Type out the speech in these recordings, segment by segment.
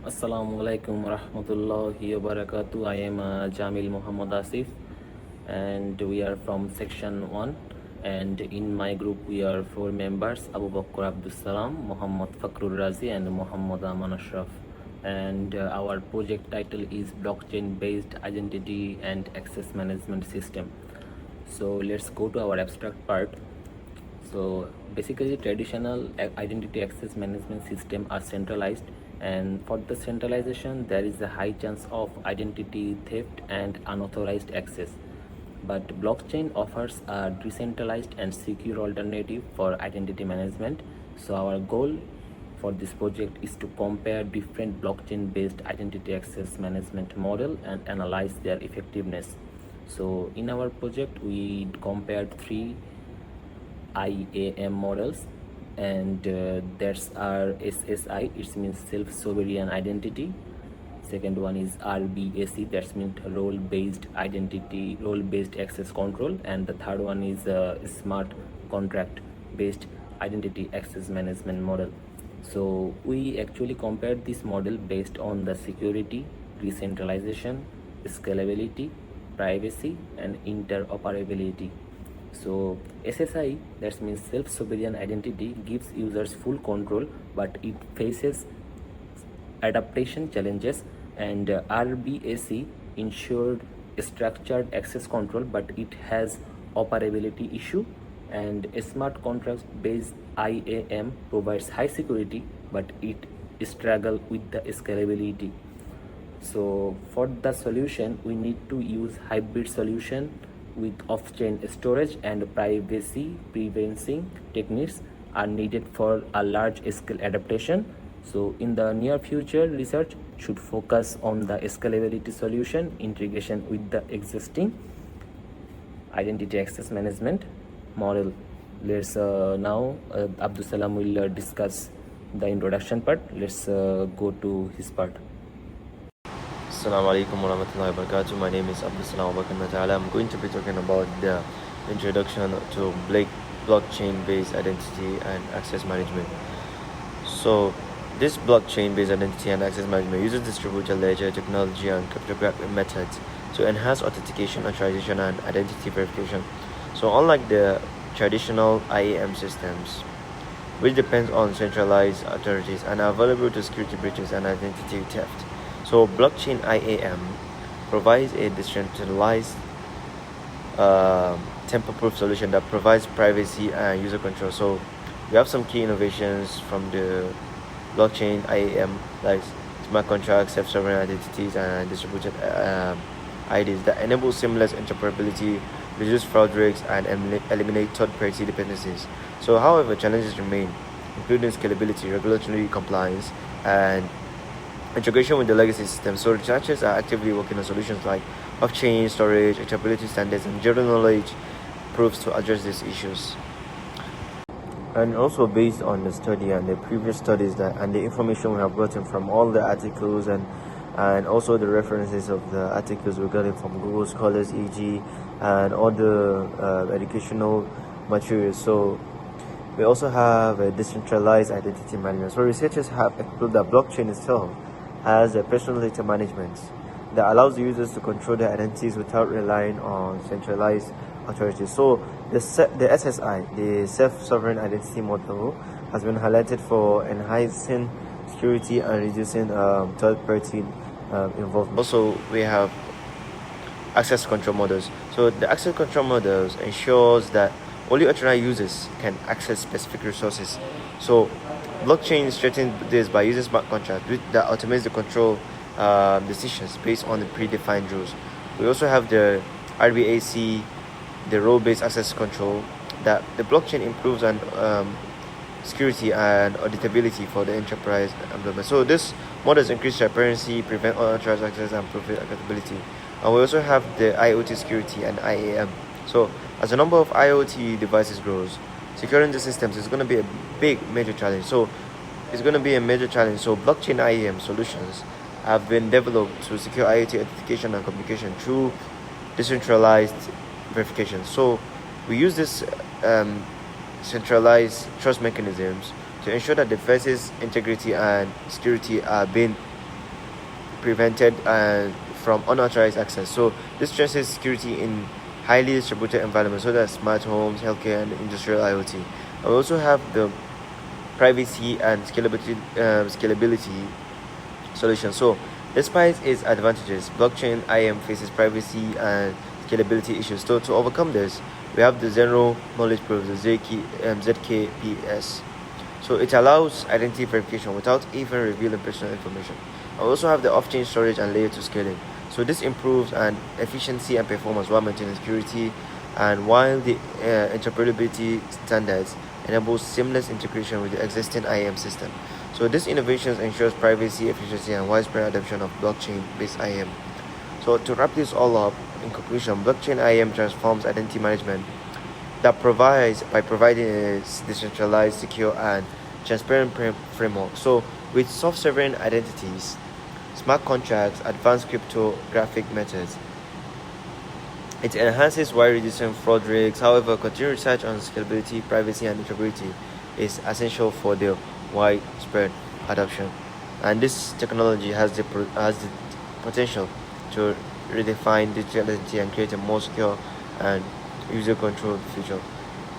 Assalamu alaikum warahmatullahi wabarakatuh. I am Jamil Muhammad Asif, and we are from section 1. And in my group, we are 4 members: Abu Bakr Abdus Salam, Muhammad Fakrul Razi, and Muhammad Aman Ashraf. And our project title is Blockchain Based Identity and Access Management System. So, let's go to our abstract part. So basically, traditional identity access management system are centralized, and for the centralization, there is a high chance of identity theft and unauthorized access. But blockchain offers a decentralized and secure alternative for identity management. So our goal for this project is to compare different blockchain-based identity access management model and analyze their effectiveness. So in our project, we compared three IAM models, and that's our SSI, it means self-sovereign identity. Second one is RBAC, that means role-based access control, and the third one is smart contract-based identity access management model. So we actually compared this model based on the security, decentralization, scalability, privacy, and interoperability. So SSI, that means self-sovereign identity, gives users full control, but it faces adaptation challenges, and RBAC ensured structured access control, but it has operability issue, and a smart contract based IAM provides high security, but it struggle with the scalability. So for the solution, we need to use hybrid solution with off-chain storage, and privacy preventing techniques are needed for a large scale adaptation. So in the near future, research should focus on the scalability solution integration with the existing identity access management model. Let's now Abdus Salam will discuss the introduction part. Let's go to his part. Assalamu alaikum warahmatullahi wabarakatuh. My name is Abdul Salam Abubakar Ta'ala. I'm going to be talking about the introduction to blockchain-based identity and access management. So, this blockchain-based identity and access management uses distributed ledger technology and cryptographic methods to enhance authentication, authorization, and identity verification. So, unlike the traditional IAM systems, which depends on centralized authorities and are vulnerable to security breaches and identity theft, so blockchain IAM provides a decentralized tamper-proof solution that provides privacy and user control. So we have some key innovations from the blockchain IAM, like smart contracts, self-sovereign identities, and distributed IDs that enable seamless interoperability, reduce fraud risks, and eliminate third-party dependencies. So however, challenges remain, including scalability, regulatory compliance, and integration with the legacy system. So researchers are actively working on solutions like off-chain storage, interoperability standards, and general knowledge proofs to address these issues. And also based on the study and the previous studies and the information we have gotten from all the articles and also the references of the articles we got it from Google Scholars, EG, and all the educational materials. So we also have a decentralized identity management. So researchers have explored that blockchain itself has a personal data management that allows users to control their identities without relying on centralized authorities. So the SSI, the self-sovereign identity model, has been highlighted for enhancing security and reducing third-party involvement. Also, we have access control models. So the access control models ensures that only authorized users can access specific resources. So blockchain strengthens this by using smart contracts that automates the control decisions based on the predefined rules. We also have the RBAC, the role-based access control, that the blockchain improves on security and auditability for the enterprise implement. So this models increase transparency, prevent unauthorized access, and improve accountability. And we also have the IoT security and IAM. So as the number of IoT devices grows, securing the systems is going to be a major challenge. So it's going to be a major challenge. So blockchain IAM solutions have been developed to secure IoT authentication and communication through decentralized verification. So we use this centralized trust mechanisms to ensure that devices integrity and security are being prevented from unauthorized access. So this stresses security in highly distributed environments, so that smart homes, healthcare, and industrial IoT. I also have the privacy and scalability solution. So despite its advantages, blockchain IAM faces privacy and scalability issues. So to overcome this, we have the zero knowledge proof, the ZKPS. So it allows identity verification without even revealing personal information. I also have the off-chain storage and layer 2 scaling. So this improves and efficiency and performance while maintaining security, and while the interoperability standards enables seamless integration with the existing IAM system. So these innovations ensures privacy, efficiency, and widespread adoption of blockchain-based IAM. So to wrap this all up, in conclusion, blockchain IAM transforms identity management that provides by providing a decentralized, secure, and transparent framework. So with soft-sovereign identities, smart contracts, advanced cryptographic methods, it enhances while reducing fraud risks. However, continued research on scalability, privacy, and integrity is essential for the widespread adoption. And this technology has the potential to redefine digital identity and create a more secure and user-controlled future.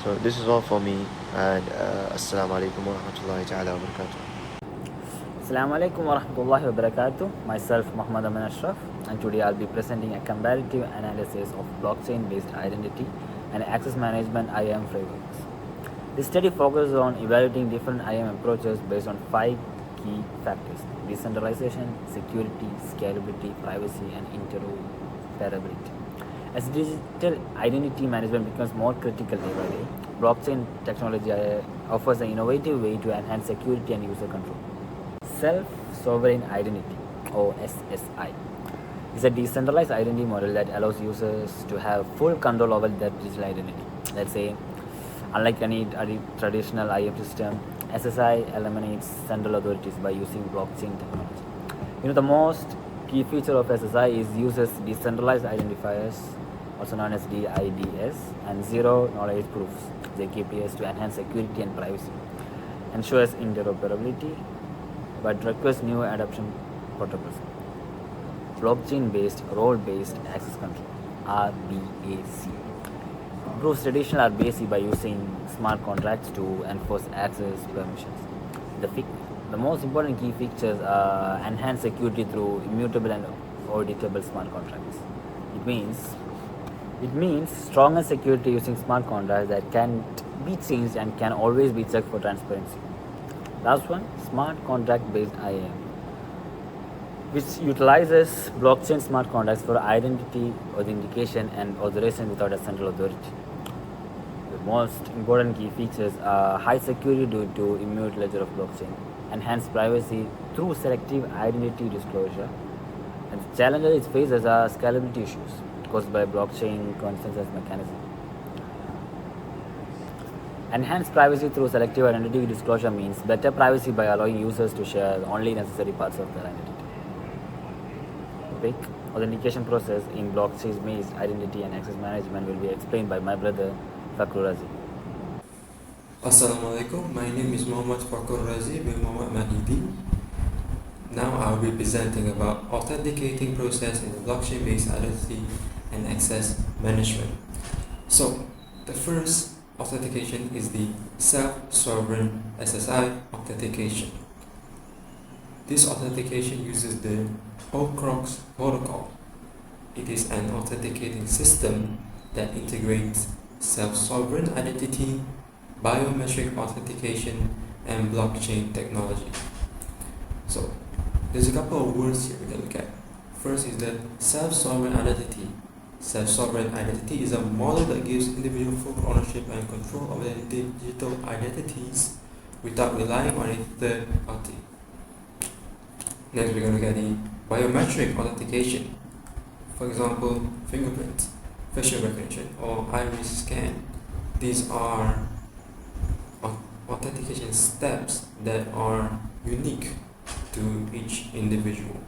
So this is all for me, and assalamu alaikum wa rahmatullahi ta'ala wa barakatuh. Assalamu alaikum wa rahmatullahi wa barakatuh. Myself Muhammad Amin Ashraf, and today I'll be presenting a comparative analysis of blockchain-based identity and access management IAM frameworks. This study focuses on evaluating different IAM approaches based on 5 key factors: decentralization, security, scalability, privacy, and interoperability. As digital identity management becomes more critical day by day, blockchain technology offers an innovative way to enhance security and user control. Self-sovereign identity, or SSI, is a decentralized identity model that allows users to have full control over their digital identity. Let's say, unlike any traditional IAM system, SSI eliminates central authorities by using blockchain technology. The most key feature of SSI is uses decentralized identifiers, also known as DIDs, and zero knowledge proofs, ZKPS, to enhance security and privacy, ensures interoperability, but requires new adoption protocols. Blockchain-based role-based access control, RBAC, improves traditional RBAC by using smart contracts to enforce access permissions. The most important key features are enhanced security through immutable and auditable smart contracts. It means stronger security using smart contracts that can't be changed and can always be checked for transparency. Last one, smart contract based IAM, which utilizes blockchain smart contracts for identity authentication and authorization without a central authority. The most important key features are high security due to immutable ledger of blockchain, enhanced privacy through selective identity disclosure, and the challenges it faces are scalability issues caused by blockchain consensus mechanism. Enhanced privacy through selective identity disclosure means better privacy by allowing users to share only necessary parts of their identity. The quick authentication process in blockchain-based identity and access management will be explained by my brother Fakrul Razi. Assalamualaikum, my name is Muhammad Fakrul Razi bin Muhammad Mahidi. Now I'll be presenting about authenticating process in the blockchain-based identity and access management. So, the first authentication is the self-sovereign SSI authentication. This authentication uses the Horcrux protocol. It is an authenticating system that integrates self-sovereign identity, biometric authentication, and blockchain technology. So, there's a couple of words here we can look at. First is the self-sovereign identity. Self-sovereign identity is a model that gives individual full ownership and control of their digital identities without relying on a third party. Next, we're going to look at the biometric authentication. For example, fingerprint, facial recognition, or iris scan. These are authentication steps that are unique to each individual.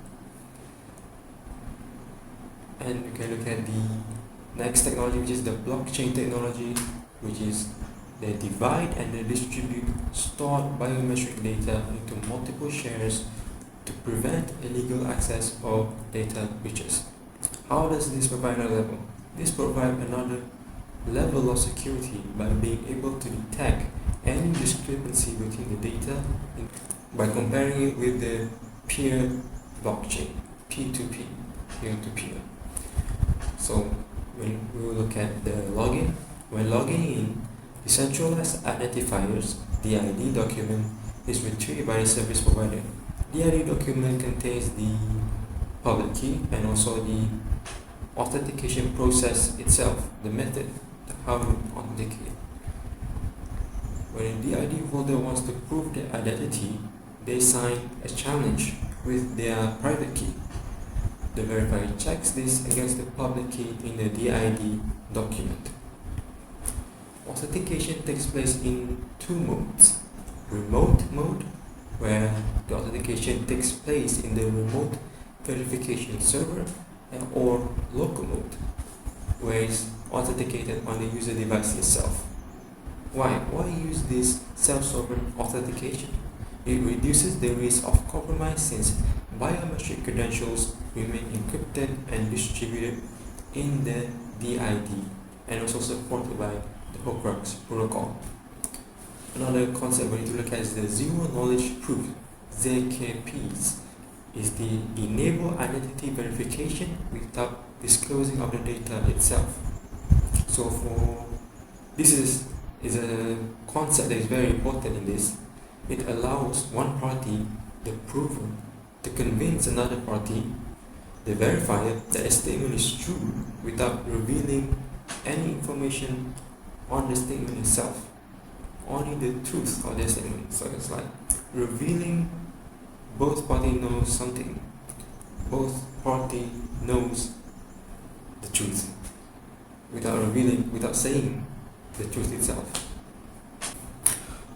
And we can look at the next technology, which is the blockchain technology, which is they divide and they distribute stored biometric data into multiple shares to prevent illegal access or data breaches. How does this provide another level? This provides another level of security by being able to detect any discrepancy between the data by comparing it with the peer blockchain, P2P, peer-to-peer. So when we will look at the login, when logging in, the centralized identifiers, the ID document, is retrieved by the service provider. The ID document contains the public key and also the authentication process itself, the method, how you authenticate. When the ID holder wants to prove their identity, they sign a challenge with their private key. The verifier checks this against the public key in the DID document. Authentication takes place in two modes. Remote mode, where the authentication takes place in the remote verification server, or local mode, where it's authenticated on the user device itself. Why use this self-sovereign authentication? It reduces the risk of compromise since biometric credentials remain encrypted and distributed in the DID and also supported by the Horcrux protocol. Another concept we need to look at is the zero knowledge proof, ZKPs, is the enable identity verification without disclosing of the data itself. So this is a concept that is very important in this. It allows one party, the prover, to convince another party, the verifier, that a statement is true without revealing any information on the statement itself, only the truth of the statement. So it's like revealing both parties knows something, both party knows the truth without revealing, without saying the truth itself.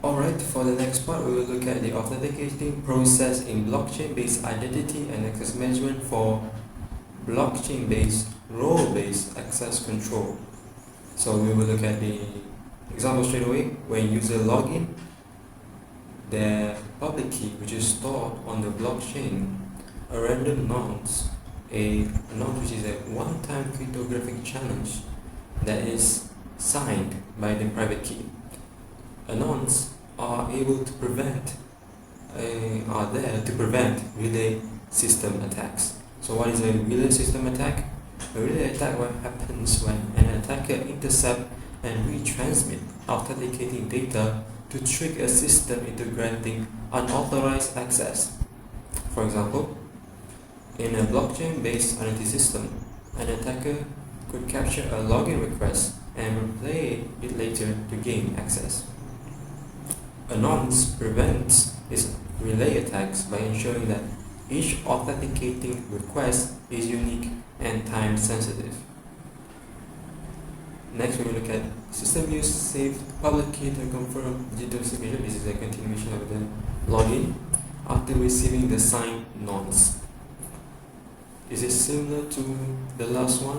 Alright, for the next part we will look at the authenticating process in blockchain-based identity and access management for blockchain-based role-based access control. So we will look at the example straight away. When user login, the public key which is stored on the blockchain, a random nonce, a nonce which is a one-time cryptographic challenge that is signed by the private key. Anons are able to prevent relay system attacks. So what is a relay system attack? A relay attack what happens when an attacker intercepts and retransmit authenticating data to trick a system into granting unauthorized access. For example, in a blockchain-based identity system, an attacker could capture a login request and replay it later to gain access. Anons prevents its relay attacks by ensuring that each authenticating request is unique and time sensitive. Next, we will look at system use saved public key to confirm digital signature. This is a continuation of the login after receiving the signed nonce. Is it similar to the last one?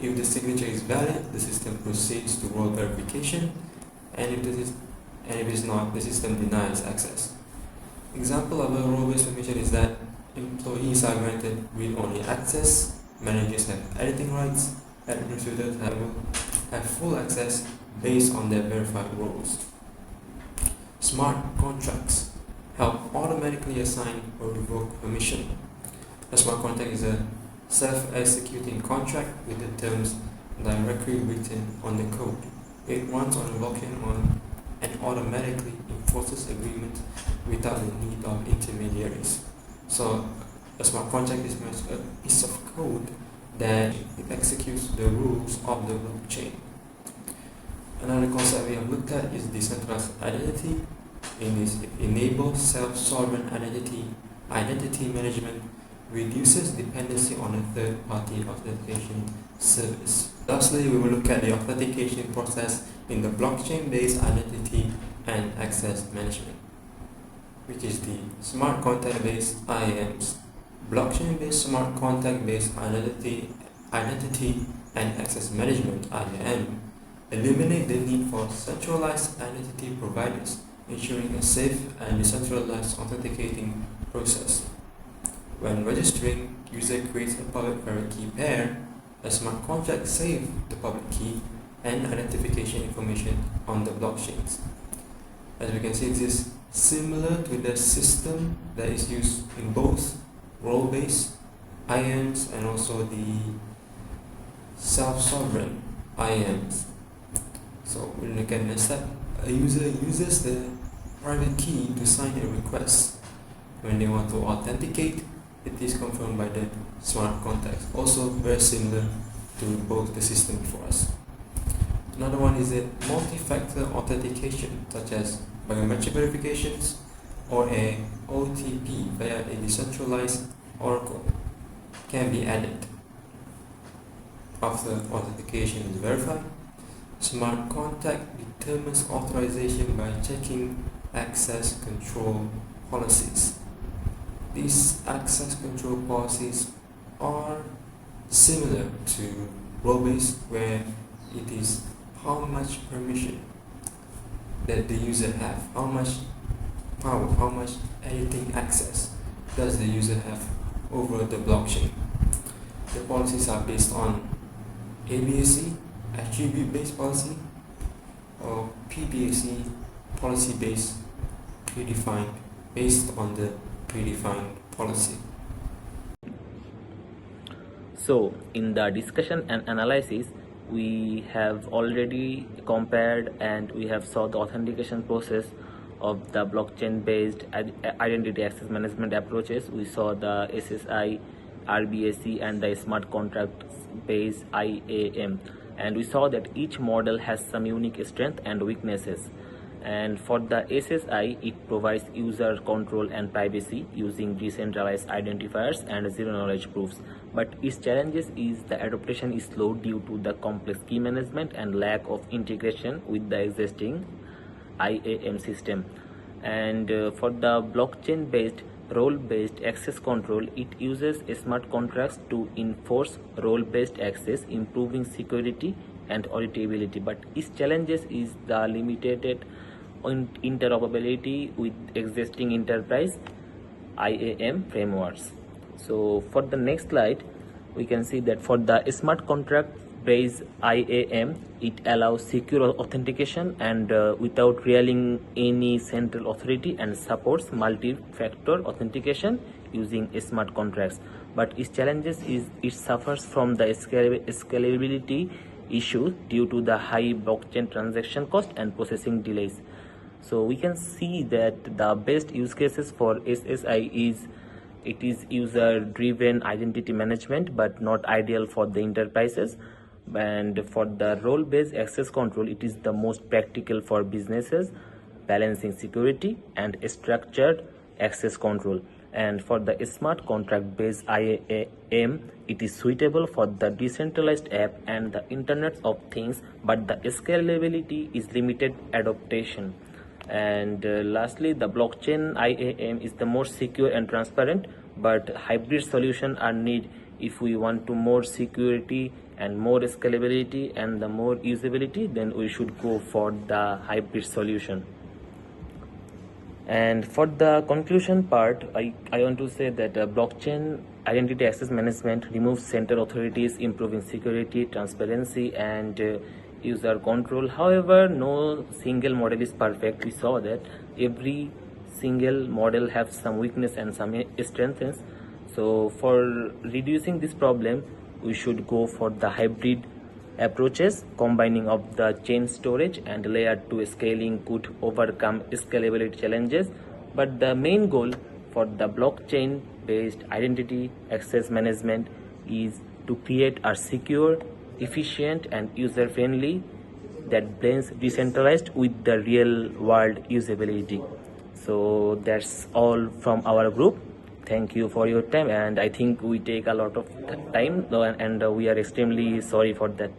If the signature is valid, the system proceeds to role verification, and if it's not, the system denies access. Example of a role-based verification is that employees are granted read-only access, managers have editing rights, administrators have full access based on their verified roles. Smart contracts help automatically assign or revoke permission. A smart contract is a self-executing contract with the terms directly written on the code. It runs on a blockchain and automatically enforces agreement without the need of intermediaries. So a smart contract is a piece of code that executes the rules of the blockchain. Another concept we have looked at is decentralized identity. In this, it enables self-sovereign identity management, reduces dependency on a third-party authentication service. Lastly, we will look at the authentication process in the blockchain-based identity and access management, which is the smart contract-based IAMs. Blockchain-based smart contract-based identity and access management (IAM) eliminate the need for centralized identity providers, ensuring a safe and decentralized authenticating process. When registering, user creates a public private key pair. A smart contract saves the public key and identification information on the blockchains. As we can see, this is similar to the system that is used in both role-based IAMs and also the self-sovereign IAMs. So when we look at next step, a user uses the private key to sign a request. When they want to authenticate, it is confirmed by the smart contract. Also very similar to both the system before us. Another one is a multi-factor authentication, such as biometric verifications or a OTP via a decentralized oracle can be added. After authentication is verified, smart contract determines authorization by checking access control policies. These access control policies are similar to role-based, where it is how much permission that the user have, how much power, how much editing access does the user have over the blockchain. The policies are based on ABAC, attribute-based policy, or PBAC, policy-based, predefined, based on the predefined policy. So in the discussion and analysis, we have already compared and we have saw the authentication process of the blockchain based identity access management approaches. We saw the SSI, RBAC and the smart contract based IAM, and we saw that each model has some unique strengths and weaknesses. And for the SSI, it provides user control and privacy using decentralized identifiers and zero knowledge proofs. But its challenges is the adoption is slow due to the complex key management and lack of integration with the existing IAM system. And for the blockchain based role based access control, it uses smart contracts to enforce role based access, improving security and auditability. But its challenges is the limited interoperability with existing enterprise IAM frameworks. So for the next slide, we can see that for the smart contract based IAM, it allows secure authentication and without relying any central authority, and supports multi-factor authentication using smart contracts. But its challenges is it suffers from the scalability issues due to the high blockchain transaction cost and processing delays. So we can see that the best use cases for SSI is it is user driven identity management, but not ideal for the enterprises. And for the role based access control, it is the most practical for businesses balancing security and structured access control. And for the smart contract based IAM, it is suitable for the decentralized app and the Internet of Things, but the scalability is limited adaptation. And lastly, the blockchain IAM is the most secure and transparent, but hybrid solutions are needed if we want to more security and more scalability and the more usability. Then we should go for the hybrid solution. And for the conclusion part, I want to say that blockchain identity access management removes central authorities, improving security, transparency and user control. However, no single model is perfect. We saw that every single model has some weakness and some strengths. So for reducing this problem, we should go for the hybrid approaches. Combining of the chain storage and layer 2 scaling could overcome scalability challenges. But the main goal for the blockchain based identity access management is to create a secure, efficient and user friendly that blends decentralized with the real world usability. So that's all from our group. Thank you for your time, and I think we take a lot of time and we are extremely sorry for that.